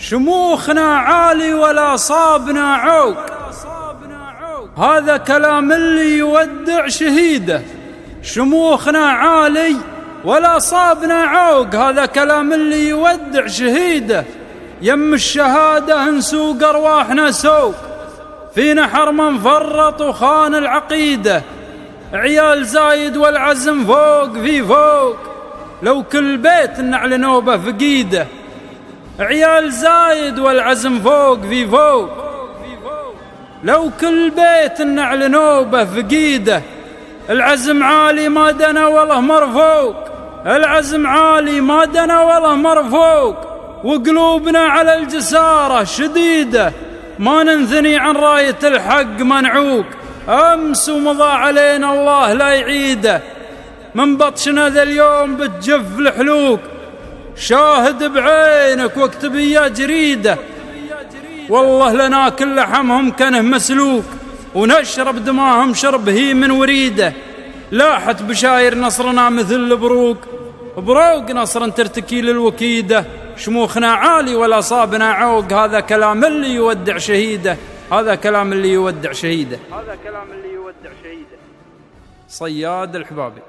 شموخنا عالي ولا صابنا عوق. هذا كلام اللي يودع شهيده. شموخنا عالي ولا صابنا عوق. هذا كلام اللي يودع شهيده. يم الشهادة نسوق أرواحنا سوق. فينا حرم فرط وخان العقيدة. عيال زايد والعزم فوق في فوق. لو كل بيت نعل نوبة فقيده. عيال زايد والعزم فوق في فوق. لو كل بيت نعل نوبة فقيده. العزم عالي ما دنا والله مرفوق. العزم عالي ما دنا والله مرفوق. وقلوبنا على الجسارة شديدة. ما ننثني عن راية الحق منعوق. أمس ومضى علينا الله لا يعيده. من بطشنا ذا اليوم بتجف الحلوق. شاهد بعينك واكتب يا جريدة. والله لناكل لحمهم كانه مسلوق. ونشرب دماهم شرب هي من وريده. لاحت بشاير نصرنا مثل البروق. بروق نصر ترتكي للوكيده. شموخنا عالي ولا صابنا عوق. هذا كلام اللي يودع شهيده. هذا كلام اللي يودع شهيده. هذا كلام اللي يودع شهيده. صياد الحبابي.